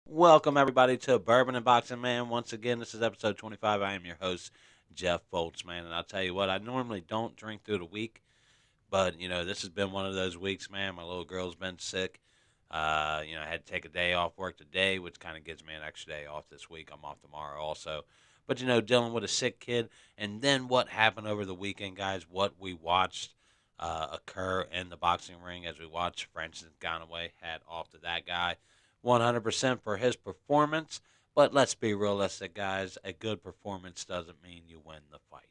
Welcome everybody to Bourbon and Boxing, man. Once again, this is episode 25. I am your host, Jeff Foltz, man. And I'll tell you what, I normally don't drink through the week, but this has been one of those weeks, man. My little girl's been sick. I had to take a day off work today, which kind of gives me an extra day off this week. I'm off tomorrow also. But dealing with a sick kid, and then what happened over the weekend, guys? What we watched occur in the boxing ring as we watched Francis Ngannou hat off to that guy. 100% for his performance. But let's be realistic, guys. A good performance doesn't mean you win the fight.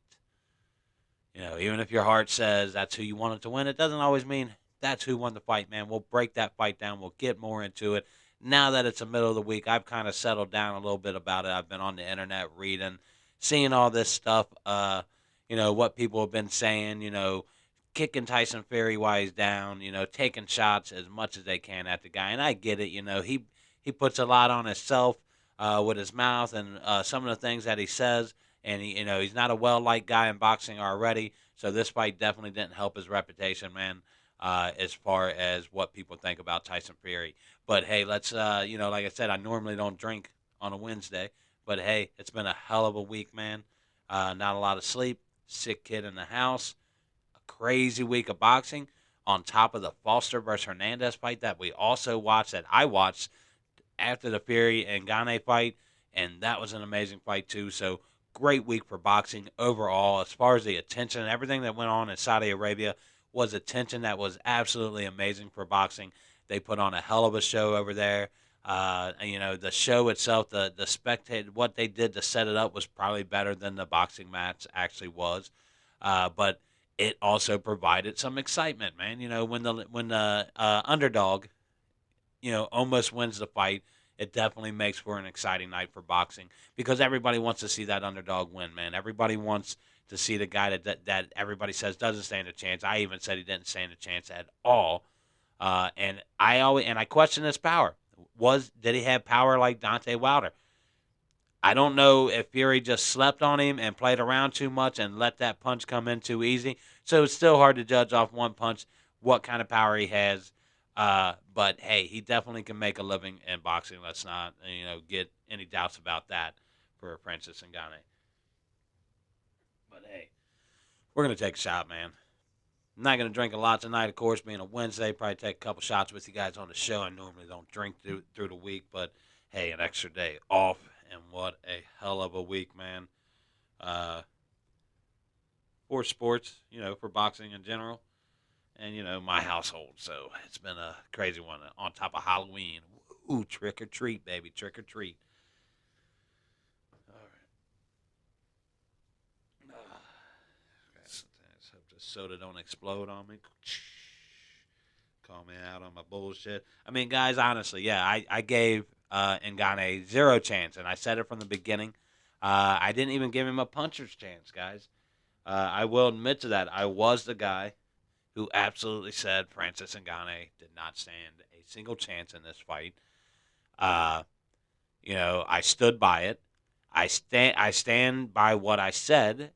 Even if your heart says that's who you wanted to win, it doesn't always mean that's who won the fight, man. We'll break that fight down. We'll get more into it. Now that it's the middle of the week, I've kind of settled down a little bit about it. I've been on the internet reading, seeing all this stuff, what people have been saying, kicking Tyson Fury while he's down, taking shots as much as they can at the guy. And I get it, he puts a lot on himself with his mouth and some of the things that he says. And he's not a well-liked guy in boxing already, so this fight definitely didn't help his reputation, man. As far as what people think about Tyson Fury, but hey, let's like I said, I normally don't drink on a Wednesday, but hey, it's been a hell of a week, man. Not a lot of sleep, sick kid in the house, a crazy week of boxing on top of the Foster versus Hernandez fight that we also watched, that I watched after the Fury and Ngannou fight, and that was an amazing fight too. So great week for boxing overall. As far as the attention and everything that went on in Saudi Arabia was attention that was absolutely amazing for boxing. They put on a hell of a show over there. The show itself, the spectator, what they did to set it up was probably better than the boxing match actually was. But it also provided some excitement, man. When the underdog almost wins the fight, it definitely makes for an exciting night for boxing because everybody wants to see that underdog win, man. Everybody wants to see the guy that everybody says doesn't stand a chance. I even said he didn't stand a chance at all. And I question his power. Did he have power like Dante Wilder? I don't know if Fury just slept on him and played around too much and let that punch come in too easy. So it's still hard to judge off one punch what kind of power he has. But hey, he definitely can make a living in boxing. Let's not get any doubts about that for Francis Ngannou. But hey, we're gonna take a shot, man. I'm not gonna drink a lot tonight, of course, being a Wednesday. Probably take a couple shots with you guys on the show. I normally don't drink through the week, but hey, an extra day off, and what a hell of a week, man. Uh, for sports, for boxing in general, and my household. So it's been a crazy one. On top of Halloween, ooh, trick or treat, baby, trick or treat. All right. Let's hope the soda don't explode on me. Call me out on my bullshit. I mean, guys, honestly, yeah, I gave Ngannou zero chance, and I said it from the beginning. I didn't even give him a puncher's chance, guys. I will admit to that. I was the guy who absolutely said Francis Ngannou did not stand a single chance in this fight. Uh, I stood by it. I stand by what I said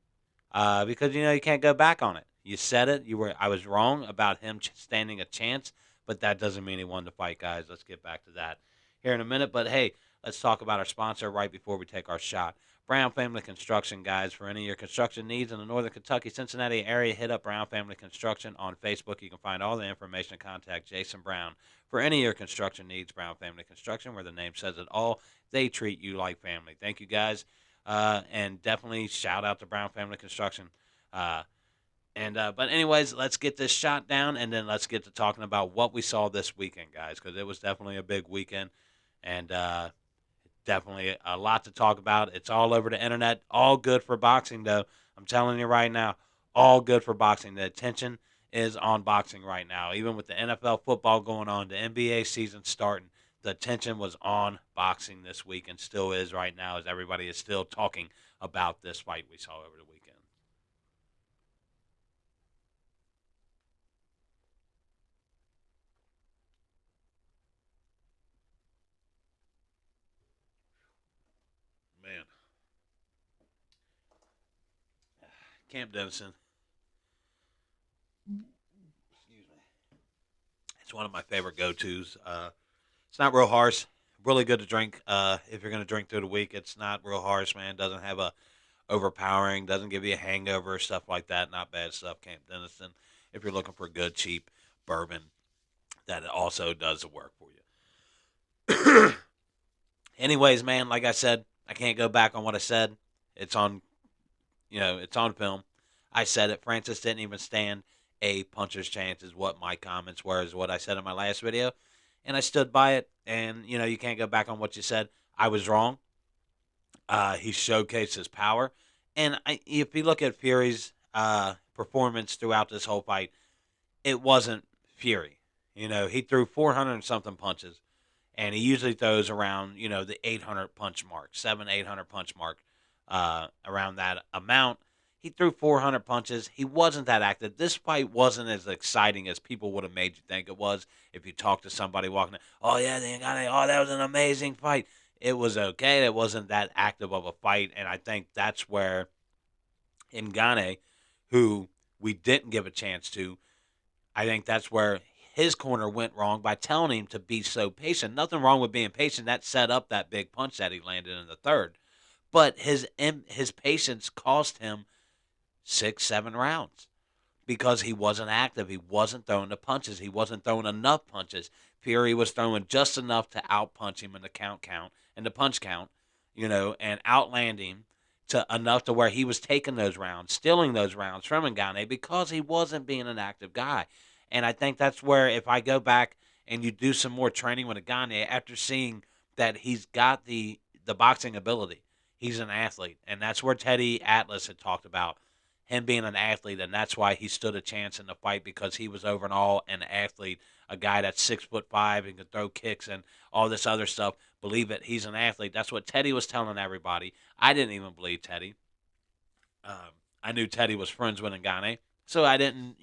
because you can't go back on it. You said it. I was wrong about him standing a chance, but that doesn't mean he won the fight, guys. Let's get back to that here in a minute. But hey, let's talk about our sponsor right before we take our shot. Brown Family Construction, guys. For any of your construction needs in the Northern Kentucky, Cincinnati area, hit up Brown Family Construction on Facebook. You can find all the information and contact Jason Brown. For any of your construction needs, Brown Family Construction, where the name says it all, they treat you like family. Thank you, guys. And definitely shout out to Brown Family Construction. Uh, but anyways, let's get this shot down, and then let's get to talking about what we saw this weekend, guys, because it was definitely a big weekend, and definitely a lot to talk about. It's all over the internet. All good for boxing, though. I'm telling you right now, all good for boxing. The attention is on boxing right now. Even with the NFL football going on, the NBA season starting, the attention was on boxing this week and still is right now as everybody is still talking about this fight we saw over the weekend. Man, Camp Dennison, excuse me, it's one of my favorite go-tos. It's not real harsh, Really good to drink. If you're going to drink through the week, it's not real harsh, man. Doesn't have a overpowering, doesn't give you a hangover, stuff like that. Not bad stuff, Camp Dennison. If you're looking for good, cheap bourbon, that also does the work for you. Anyways, man, like I said, I can't go back on what I said. It's on, it's on film. I said it. Francis didn't even stand a puncher's chance, is what my comments were, is what I said in my last video. And I stood by it. And, you can't go back on what you said. I was wrong. He showcased his power. And if you look at Fury's performance throughout this whole fight, it wasn't Fury. He threw 400 and something punches, and he usually throws around, the 800 punch mark, 800 punch mark, around that amount. He threw 400 punches. He wasn't that active. This fight wasn't as exciting as people would have made you think it was. If you talk to somebody walking in, oh yeah, that was an amazing fight. It was okay. It wasn't that active of a fight, and I think that's where Ngannou, who we didn't give a chance to, I think that's where his corner went wrong by telling him to be so patient. Nothing wrong with being patient. That set up that big punch that he landed in the third. But his patience cost him 6, 7 rounds because he wasn't active. He wasn't throwing the punches. He wasn't throwing enough punches. Fury was throwing just enough to outpunch him in the count and the punch count, and outland him to enough to where he was taking those rounds, stealing those rounds from Ngannou because he wasn't being an active guy. And I think that's where if I go back and you do some more training with Ngannou after seeing that he's got the boxing ability, he's an athlete, and that's where Teddy Atlas had talked about him being an athlete, and that's why he stood a chance in the fight because he was overall an athlete, a guy that's 6'5" and can throw kicks and all this other stuff. Believe it, he's an athlete. That's what Teddy was telling everybody. I didn't even believe Teddy. I knew Teddy was friends with Ngannou, so I didn't,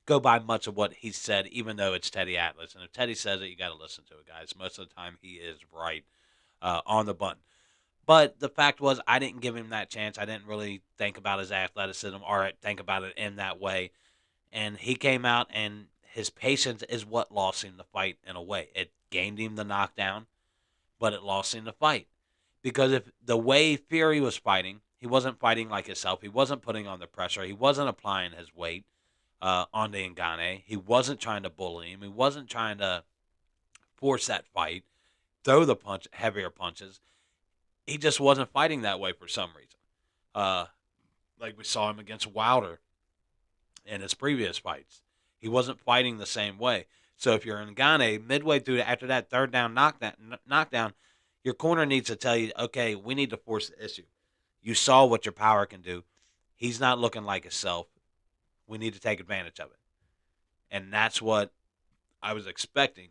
go by much of what he said, even though it's Teddy Atlas. And if Teddy says it, you got to listen to it, guys. Most of the time, he is right on the button. But the fact was, I didn't give him that chance. I didn't really think about his athleticism or think about it in that way. And he came out, and his patience is what lost him the fight in a way. It gained him the knockdown, but it lost him the fight. Because if the way Fury was fighting, he wasn't fighting like himself. He wasn't putting on the pressure. He wasn't applying his weight on the Ngannou. He wasn't trying to bully him. He wasn't trying to force that fight, throw the heavier punches. He just wasn't fighting that way for some reason. Uh, like we saw him against Wilder in his previous fights. He wasn't fighting the same way. So if you're in Ngannou, midway through after that third down knockdown, your corner needs to tell you, okay, we need to force the issue. You saw what your power can do. He's not looking like himself. We need to take advantage of it. And that's what I was expecting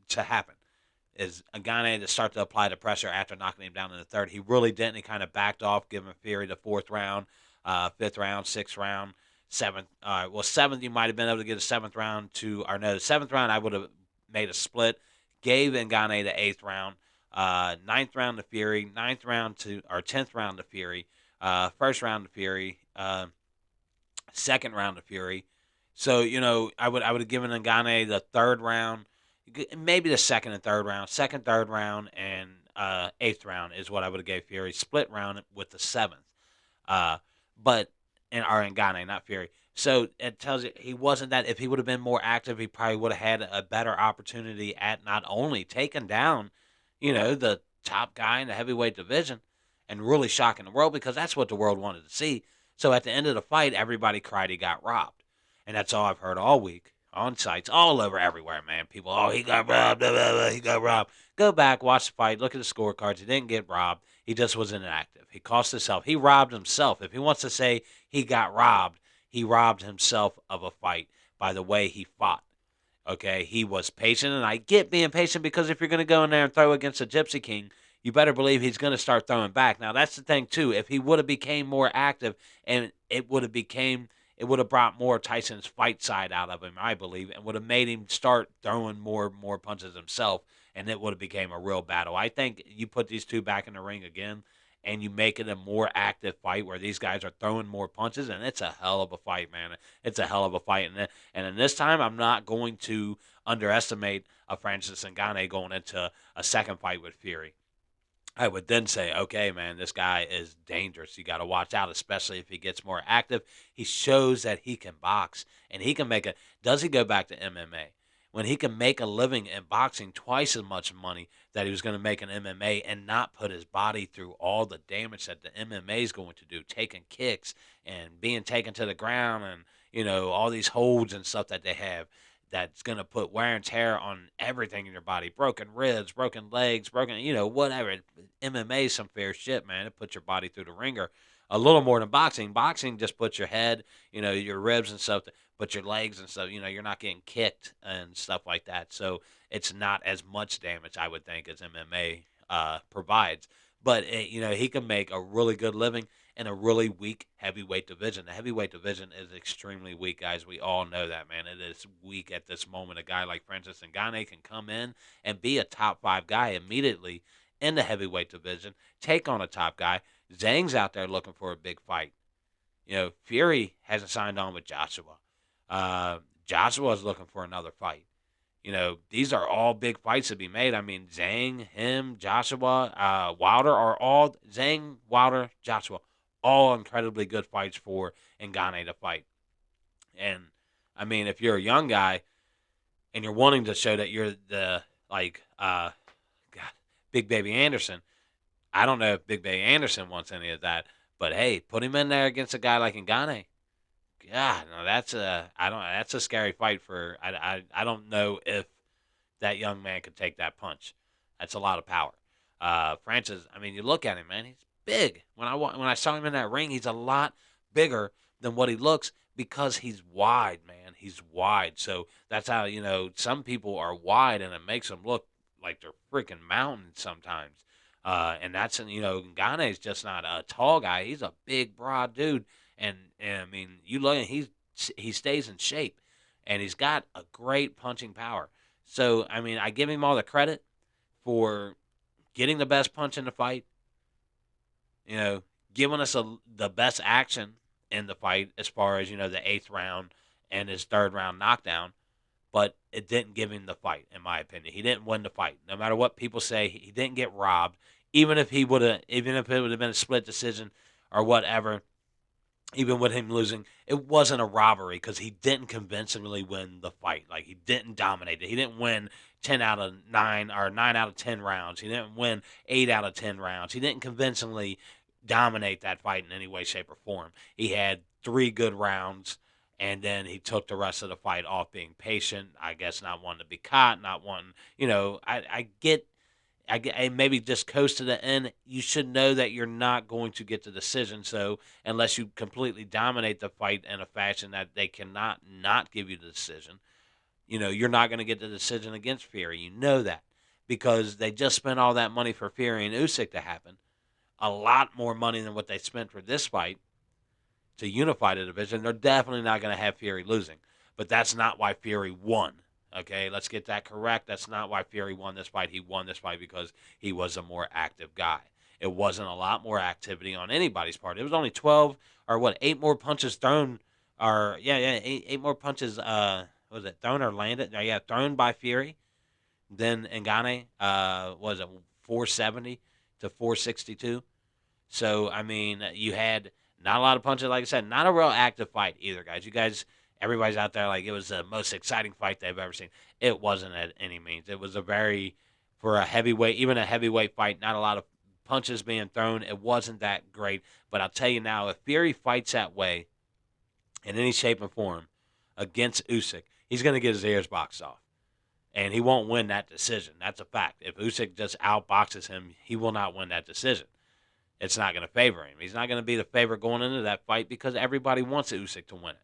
to happen. Is Ngannou to start to apply the pressure after knocking him down in the third. He really didn't. He kind of backed off, giving Fury the fourth round, fifth round, sixth round, seventh. Seventh, you might have been able to get a seventh round to, or no, the seventh round, I would have made a split. Gave Ngannou the eighth round, ninth round to Fury, ninth round to, or 10th round to Fury, first round to Fury, second round to Fury. So, I would have given Ngannou the third round, maybe the second and third round. Second, third round, and eighth round is what I would have gave Fury. Split round with the seventh. But and or Ngannou, not Fury. So it tells you he wasn't that. If he would have been more active, he probably would have had a better opportunity at not only taking down, the top guy in the heavyweight division, and really shocking the world because that's what the world wanted to see. So at the end of the fight, everybody cried he got robbed, and that's all I've heard all week on sites all over everywhere, man. People, oh, he got robbed, blah, blah, blah, he got robbed. Go back, watch the fight, look at the scorecards. He didn't get robbed. He just was inactive. He cost himself. He robbed himself. If he wants to say he got robbed, he robbed himself of a fight by the way he fought. Okay, he was patient, and I get being patient because if you're going to go in there and throw against a Gypsy King, you better believe he's going to start throwing back. Now that's the thing too. If he would have became more active, and it would have brought more Tyson's fight side out of him, I believe, and would have made him start throwing more punches himself, and it would have became a real battle. I think you put these two back in the ring again, and you make it a more active fight where these guys are throwing more punches, and it's a hell of a fight, man. It's a hell of a fight, and in this time, I'm not going to underestimate Francis Ngannou going into a second fight with Fury, I would then say, okay, man, this guy is dangerous. You got to watch out, especially if he gets more active. He shows that he can box and he can make a. Does he go back to MMA? When he can make a living in boxing twice as much money that he was going to make in MMA and not put his body through all the damage that the MMA is going to do, taking kicks and being taken to the ground and, all these holds and stuff that they have that's going to put wear and tear on everything in your body. Broken ribs, broken legs, broken, whatever. MMA is some fair shit, man. It puts your body through the ringer a little more than boxing. Boxing just puts your head, your ribs and stuff, but your legs and stuff, you're not getting kicked and stuff like that. So it's not as much damage, I would think, as MMA provides. But, he can make a really good living in a really weak heavyweight division. The heavyweight division is extremely weak, guys. We all know that, man. It is weak at this moment. A guy like Francis Ngannou can come in and be a top 5 guy immediately in the heavyweight division, take on a top guy. Zhang's out there looking for a big fight. Fury hasn't signed on with Joshua. Joshua's looking for another fight. These are all big fights to be made. I mean, Zhang, him, Joshua, Wilder are all Zhang, Wilder, Joshua, all incredibly good fights for Ngannou to fight. And I mean, if you're a young guy and you're wanting to show that you're the God, Big Baby Anderson, I don't know if Big Baby Anderson wants any of that, but hey, put him in there against a guy like Ngannou. God, no, that's a scary fight for. I don't know if that young man could take that punch. That's a lot of power. Francis, I mean, you look at him, man. He's big. When I saw him in that ring, he's a lot bigger than what he looks because he's wide, man. He's wide. So that's how some people are wide, and it makes them look like they're freaking mountains sometimes. And that's Ngannou's just not a tall guy. He's a big, broad dude, and I mean, you look at he stays in shape, and he's got a great punching power. So, I mean, I give him all the credit for getting the best punch in the fight, you know, giving us the best action in the fight as far as, the eighth round and his third round knockdown. But it didn't give him the fight, in my opinion. He didn't win the fight. No matter what people say, he didn't get robbed. Even if it would have been a split decision or whatever, even with him losing, it wasn't a robbery because he didn't convincingly win the fight. Like, he didn't dominate it. He didn't win 10 out of 9 or 9 out of 10 rounds. He didn't win 8 out of 10 rounds. He didn't convincingly dominate that fight in any way, shape, or form. He had 3 good rounds, and then he took the rest of the fight off being patient, I guess not wanting to be caught, not wanting, I get and maybe just coast to the end. You should know that you're not going to get the decision. So unless you completely dominate the fight in a fashion that they cannot not give you the decision, you're not going to get the decision against Fury. You know that because they just spent all that money for Fury and Usyk to happen. A lot more money than what they spent for this fight to unify the division. They're definitely not going to have Fury losing. But that's not why Fury won. Okay, let's get that correct. That's not why Fury won this fight. He won this fight because he was a more active guy. It wasn't a lot more activity on anybody's part. It was only 12 or what, 8 more punches thrown, or eight more punches. Was it thrown or landed? Yeah, thrown by Fury. Then Ngannou, was it 470 to 462? So I mean, you had not a lot of punches. Like I said, not a real active fight either, guys. You guys everybody's out there like it was the most exciting fight they've ever seen. It wasn't at any means. It was for a heavyweight, even a heavyweight fight, not a lot of punches being thrown. It wasn't that great. But I'll tell you now, if Fury fights that way in any shape and form against Usyk, he's going to get his ears boxed off. And he won't win that decision. That's a fact. If Usyk just outboxes him, he will not win that decision. It's not going to favor him. He's not going to be the favorite going into that fight because everybody wants Usyk to win it.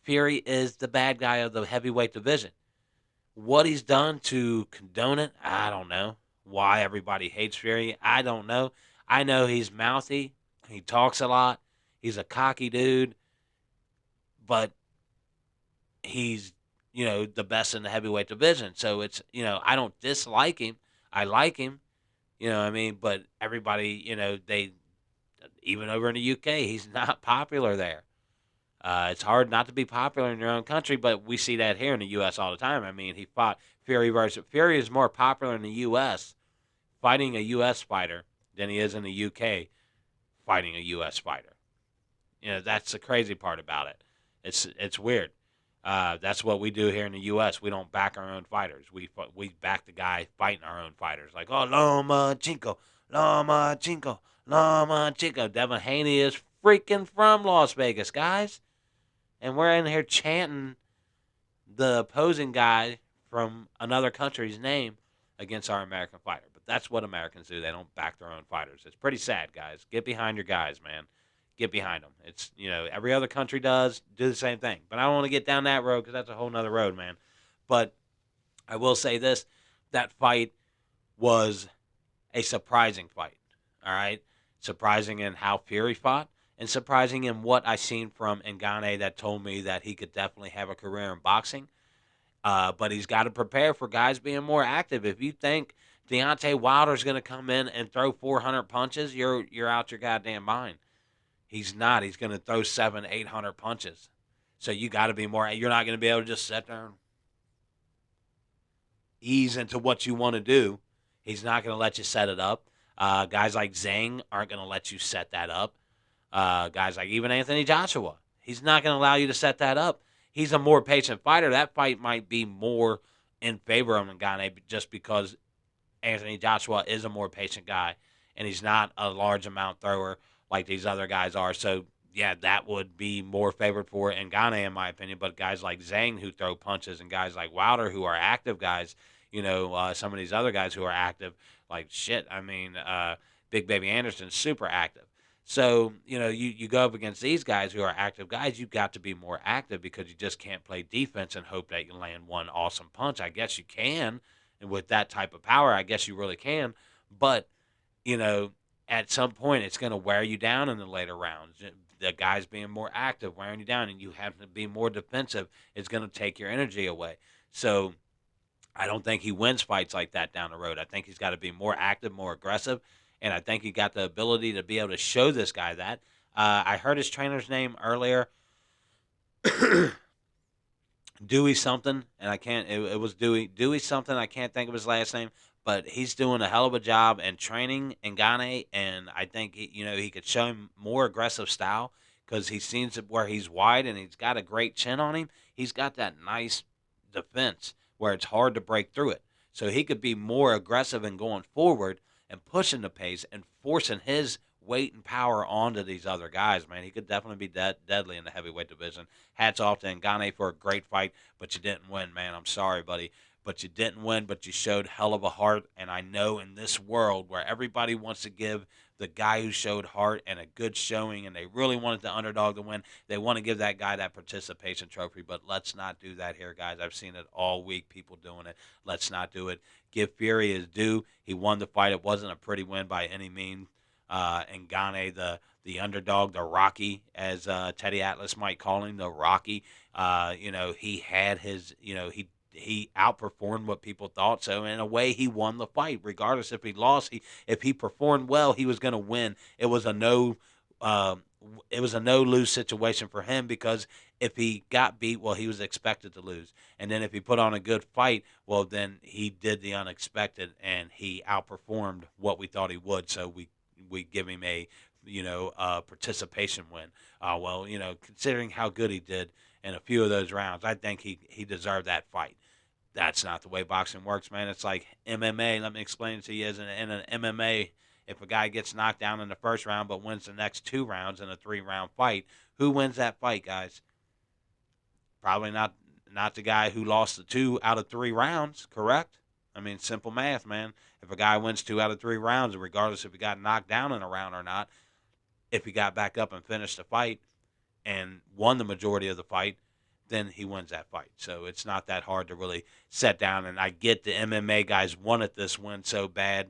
Fury is the bad guy of the heavyweight division. What he's done to condone it, I don't know. Why everybody hates Fury, I don't know. I know he's mouthy. He talks a lot. He's a cocky dude. But he's, the best in the heavyweight division. So it's, I don't dislike him. I like him. You know what I mean? But everybody, they, even over in the UK, he's not popular there. It's hard not to be popular in your own country, but we see that here in the U.S. all the time. I mean, he fought Fury versus Fury is more popular in the U.S. fighting a U.S. fighter than he is in the U.K. fighting a U.S. fighter. That's the crazy part about it. It's weird. That's what we do here in the U.S. We don't back our own fighters. We back the guy fighting our own fighters. Like, oh, Lomachenko, Lomachenko, Lomachenko. Devin Haney is freaking from Las Vegas, guys. And we're in here chanting the opposing guy from another country's name against our American fighter. But that's what Americans do. They don't back their own fighters. It's pretty sad, guys. Get behind your guys, man. Get behind them. It's, every other country does do the same thing. But I don't want to get down that road because that's a whole nother road, man. But I will say this, that fight was a surprising fight. All right? Surprising in how Fury fought and surprising in what I seen from Ngannou that told me that he could definitely have a career in boxing. But he's got to prepare for guys being more active. If you think Deontay Wilder's going to come in and throw 400 punches, you're out your goddamn mind. He's not. He's going to throw 700, 800 punches. So you got to be more. You're not going to be able to just sit there and ease into what you want to do. He's not going to let you set it up. Guys like Zhang aren't going to let you set that up. Guys like even Anthony Joshua, he's not going to allow you to set that up. He's a more patient fighter. That fight might be more in favor of Ngannou just because Anthony Joshua is a more patient guy, and he's not a large amount thrower like these other guys are. So, yeah, that would be more favored for Ngannou, in my opinion. But guys like Zhang who throw punches and guys like Wilder who are active guys, some of these other guys who are active, like shit. I mean, Big Baby Anderson's super active. So, you go up against these guys who are active guys, you've got to be more active because you just can't play defense and hope that you land one awesome punch. I guess you can. And with that type of power, I guess you really can. But, you know, at some point, it's going to wear you down in the later rounds. The guys being more active, wearing you down, and you have to be more defensive is going to take your energy away. So I don't think he wins fights like that down the road. I think he's got to be more active, more aggressive, and I think he got the ability to be able to show this guy that. I heard his trainer's name earlier. Dewey something, and I can't. It was Dewey something. I can't think of his last name, but he's doing a hell of a job in training Ngannou, and I think he could show him more aggressive style because he seems where he's wide and he's got a great chin on him. He's got that nice defense where it's hard to break through it. So he could be more aggressive and going forward and pushing the pace and forcing his weight and power onto these other guys, man. He could definitely be deadly in the heavyweight division. Hats off to Ngannou for a great fight, but you didn't win, man. I'm sorry, buddy. But you didn't win, but you showed hell of a heart. And I know in this world where everybody wants to give the guy who showed heart and a good showing and they really wanted the underdog to win, they want to give that guy that participation trophy. But let's not do that here, guys. I've seen it all week, people doing it. Let's not do it. Give Fury his due. He won the fight. It wasn't a pretty win by any means. Ngannou, the underdog, the Rocky, as Teddy Atlas might call him, the Rocky. He had his, he outperformed what people thought. So in a way, he won the fight, regardless if he lost. If he performed well, he was going to win. It was a no lose situation for him because if he got beat, well, he was expected to lose. And then if he put on a good fight, well, then he did the unexpected and he outperformed what we thought he would. So we give him a participation win. Considering how good he did in a few of those rounds, I think he deserved that fight. That's not the way boxing works, man. It's like MMA. Let me explain it to you. In an MMA, if a guy gets knocked down in the first round but wins the next 2 rounds in a 3-round fight, who wins that fight, guys? Probably not the guy who lost the 2 out of 3 rounds, correct? I mean, simple math, man. If a guy wins 2 out of 3 rounds, regardless if he got knocked down in a round or not, if he got back up and finished the fight and won the majority of the fight, then he wins that fight. So it's not that hard to really set down. And I get the MMA guys wanted this win so bad,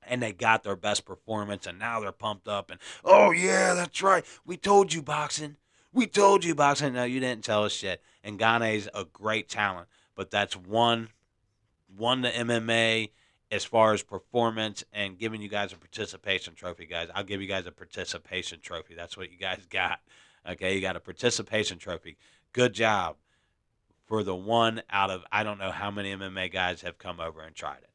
and they got their best performance, and now they're pumped up. And, oh, yeah, that's right. We told you, boxing. We told you, boxing. No, you didn't tell us shit. And Ngannou's a great talent, but that's won the MMA as far as performance and giving you guys a participation trophy, guys. I'll give you guys a participation trophy. That's what you guys got. Okay, you got a participation trophy. Good job for the one out of I don't know how many MMA guys have come over and tried it.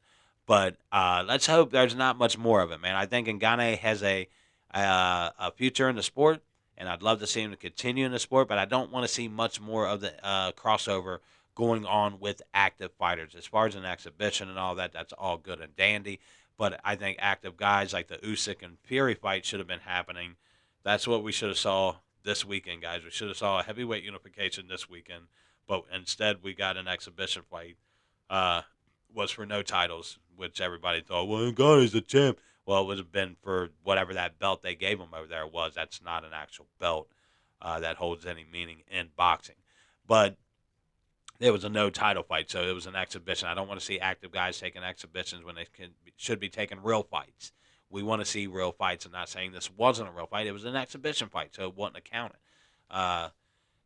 But let's hope there's not much more of it, man. I think Ngannou has a future in the sport, and I'd love to see him to continue in the sport. But I don't want to see much more of the crossover going on with active fighters. As far as an exhibition and all that, that's all good and dandy. But I think active guys like the Usyk and Fury fight should have been happening. That's what we should have saw this weekend, guys. We should have saw a heavyweight unification this weekend, but instead we got an exhibition fight. Uh, was for no titles, which everybody thought, well, God is the champ. Well, it would have been for whatever that belt they gave him over there was. That's not an actual belt that holds any meaning in boxing. But it was a no title fight, so it was an exhibition. I don't want to see active guys taking exhibitions when they should be taking real fights. We want to see real fights. I'm not saying this wasn't a real fight. It was an exhibition fight, so it wasn't accounted. Uh,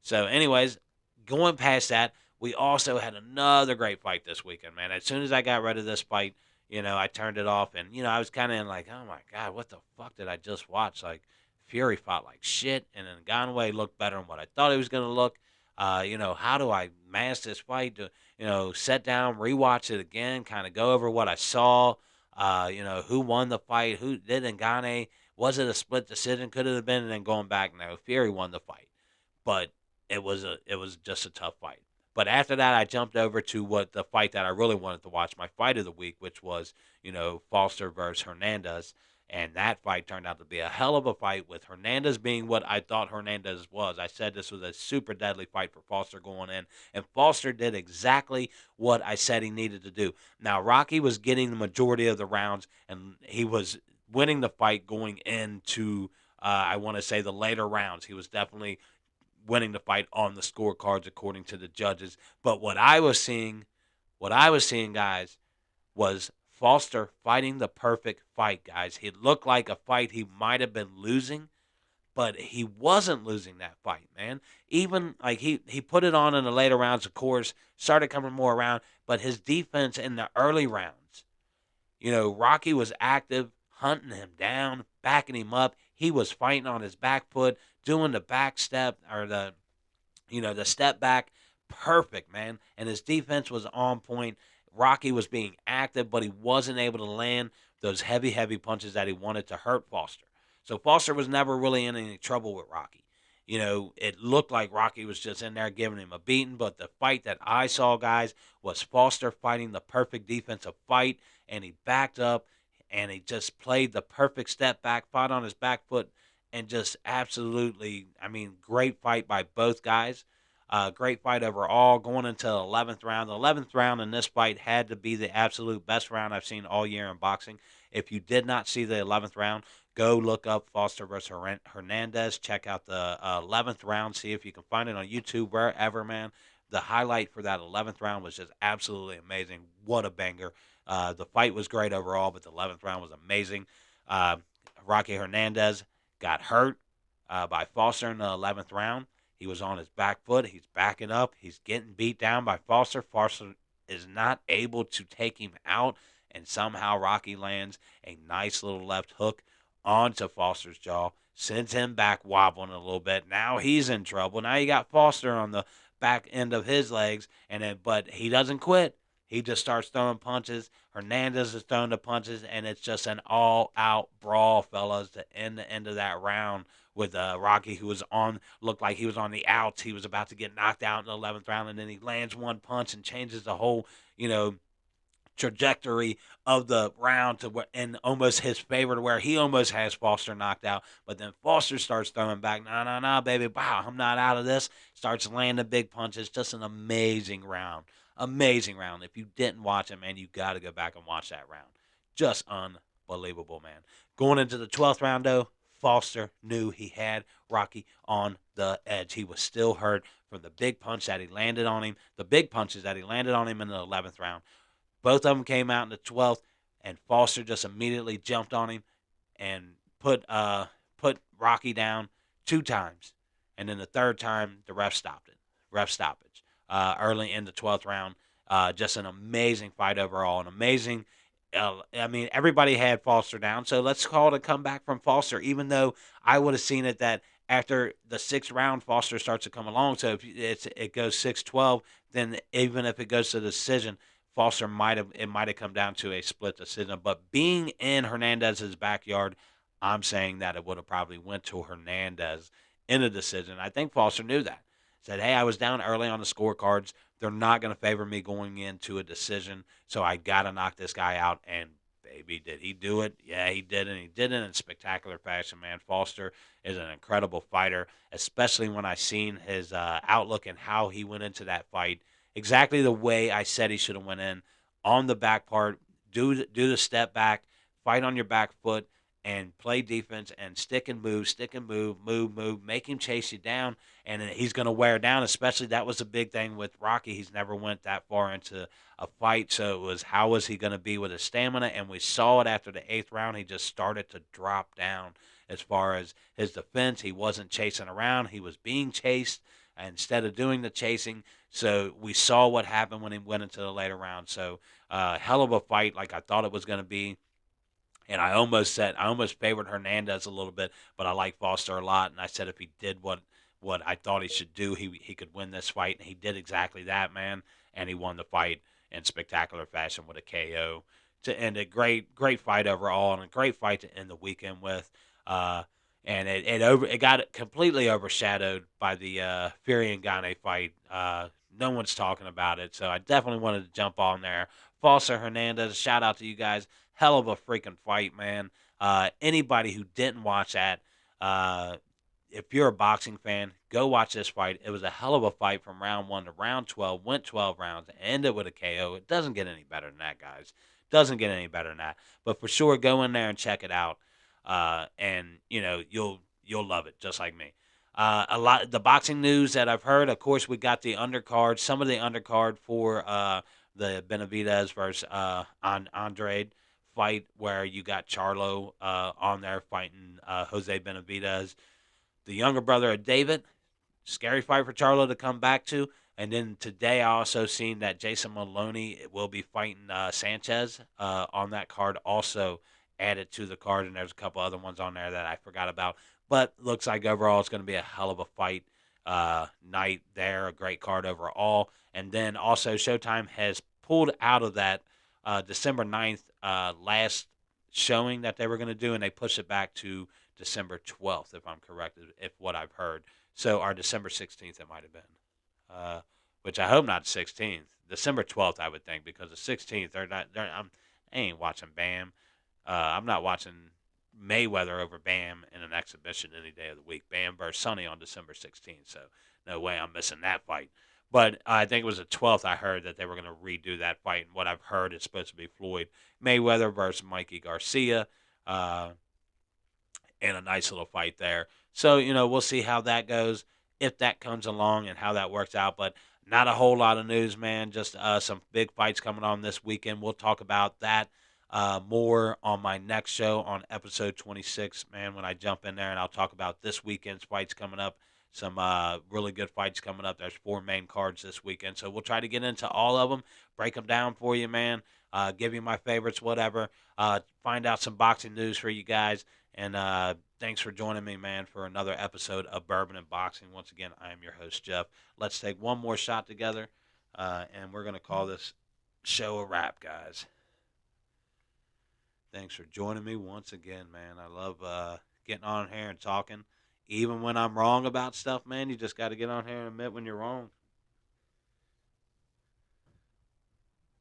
so, anyways, going past that, we also had another great fight this weekend, man. As soon as I got rid of this fight, I turned it off, and I was kind of like, oh my god, what the fuck did I just watch? Like, Fury fought like shit, and then Conway looked better than what I thought he was gonna look. How do I mask this fight? To sit down, rewatch it again, kind of go over what I saw. Who won the fight? Who did Ngannou? Was it a split decision? Could it have been? And then going back, no, Fury won the fight, but it was just a tough fight. But after that, I jumped over to what the fight that I really wanted to watch, my fight of the week, which was Foster versus Hernandez, and that fight turned out to be a hell of a fight with Hernandez being what I thought Hernandez was. I said this was a super deadly fight for Foster going in, and Foster did exactly what I said he needed to do. Now Rocky was getting the majority of the rounds, and he was winning the fight going into I want to say the later rounds. He was definitely winning the fight on the scorecards according to the judges. But what I was seeing, guys, was Foster fighting the perfect fight, guys. It looked like a fight he might have been losing, but he wasn't losing that fight, man. Even like he put it on in the later rounds, of course, started coming more around, but his defense in the early rounds, Rocky was active, hunting him down, backing him up. He was fighting on his back foot, doing the back step or the step back. Perfect, man. And his defense was on point. Rocky was being active, but he wasn't able to land those heavy, heavy punches that he wanted to hurt Foster. So Foster was never really in any trouble with Rocky. It looked like Rocky was just in there giving him a beating, but the fight that I saw, guys, was Foster fighting the perfect defensive fight, and he backed up, and he just played the perfect step back, fought on his back foot, and just absolutely, I mean, great fight by both guys. Great fight overall, going into the 11th round. The 11th round in this fight had to be the absolute best round I've seen all year in boxing. If you did not see the 11th round, go look up Foster versus Hernandez. Check out the 11th round. See if you can find it on YouTube, wherever, man. The highlight for that 11th round was just absolutely amazing. What a banger. The fight was great overall, but the 11th round was amazing. Uh, Rocky Hernandez got hurt by Foster in the 11th round. He was on his back foot. He's backing up. He's getting beat down by Foster. Foster is not able to take him out, and somehow Rocky lands a nice little left hook onto Foster's jaw, sends him back wobbling a little bit. Now he's in trouble. Now you got Foster on the back end of his legs, but he doesn't quit. He just starts throwing punches. Hernandez is throwing the punches, and it's just an all-out brawl, fellas, to end the end of that round with Rocky, who looked like he was on the outs. He was about to get knocked out in the 11th round, and then he lands one punch and changes the whole, trajectory of the round to where, and almost his favor to where he almost has Foster knocked out. But then Foster starts throwing back, no, baby, wow, I'm not out of this. Starts landing big punches. Just an amazing round. Amazing round. If you didn't watch it, man, you got to go back and watch that round. Just unbelievable, man. Going into the 12th round, though, Foster knew he had Rocky on the edge. He was still hurt from the big punch that he landed on him, the big punches that he landed on him in the 11th round. Both of them came out in the 12th, and Foster just immediately jumped on him and put Rocky down 2 times. And then the third time, the ref stopped it. Ref stoppage early in the 12th round. Just an amazing fight overall. An amazing. Everybody had Foster down, so let's call it a comeback from Foster. Even though I would have seen it that after the sixth round, Foster starts to come along. So if it goes 6-12, then even if it goes to the decision, Foster might have come down to a split decision. But being in Hernandez's backyard, I'm saying that it would have probably went to Hernandez in a decision. I think Foster knew that. Said, hey, I was down early on the scorecards. They're not going to favor me going into a decision, so I got to knock this guy out. And baby, did he do it? Yeah, he did, and he did it in spectacular fashion, man. Foster is an incredible fighter, especially when I seen his outlook and how he went into that fight. Exactly the way I said he should have went in, on the back part, do the step back, fight on your back foot, and play defense and stick and move, make him chase you down, and he's going to wear down. Especially that was a big thing with Rocky. He's never went that far into a fight, so it was how was he going to be with his stamina, and we saw it after the eighth round. He just started to drop down as far as his defense. He wasn't chasing around; he was being chased instead of doing the chasing. So we saw what happened when he went into the later round. So hell of a fight, like I thought it was going to be. And I almost favored Hernandez a little bit, but I like Foster a lot. And I said if he did what I thought he should do, he could win this fight, and he did exactly that, man. And he won the fight in spectacular fashion with a KO to end it. Great fight overall, and a great fight to end the weekend with. Uh, and it got completely overshadowed by the Fury and Gane fight. No one's talking about it, so I definitely wanted to jump on there. Foster Hernandez, shout out to you guys. Hell of a freaking fight, man. Anybody who didn't watch that, uh, if you're a boxing fan, go watch this fight. It was a hell of a fight from round one to round 12. Went 12 rounds, ended with a KO. It doesn't get any better than that, guys. Doesn't get any better than that. But for sure, go in there and check it out, and you'll love it just like me. A lot the boxing news that I've heard. Of course, we got the undercard. Some of the undercard for the Benavidez versus Andrade fight, where you got Charlo on there fighting Jose Benavidez, the younger brother of David. Scary fight for Charlo to come back to. And then today, I also seen that Jason Maloney will be fighting Sanchez on that card. Also added to the card, and there's a couple other ones on there that I forgot about. But looks like overall it's going to be a hell of a fight night there. A great card overall. And then also Showtime has pulled out of that December 9th last showing that they were going to do, and they pushed it back to December 12th, if I'm correct, if what I've heard. So, our December 16th, it might have been, uh, which I hope not 16th. December 12th, I would think, because the 16th, they're not. I ain't watching Bam. I'm not watching Mayweather over Bam in an exhibition any day of the week. Bam versus Sonny on December 16th, so no way I'm missing that fight. But I think it was the 12th I heard that they were going to redo that fight. And what I've heard is supposed to be Floyd Mayweather versus Mikey Garcia. Uh, and a nice little fight there. So, we'll see how that goes, if that comes along and how that works out. But not a whole lot of news, man. Just some big fights coming on this weekend. We'll talk about that more on my next show on episode 26, man, when I jump in there and I'll talk about this weekend's fights coming up. Some really good fights coming up. There's 4 main cards this weekend. So we'll try to get into all of them, break them down for you, man. Give you my favorites, whatever. Find out some boxing news for you guys. And thanks for joining me, man, for another episode of Bourbon and Boxing. Once again, I am your host, Jeff. Let's take one more shot together, and we're going to call this show a wrap, guys. Thanks for joining me once again, man. I love getting on here and talking. Even when I'm wrong about stuff, man, you just got to get on here and admit when you're wrong.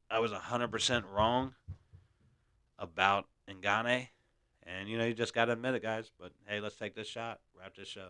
I was 100% wrong about Ngannou. And, you just got to admit it, guys. But, hey, let's take this shot, wrap this show.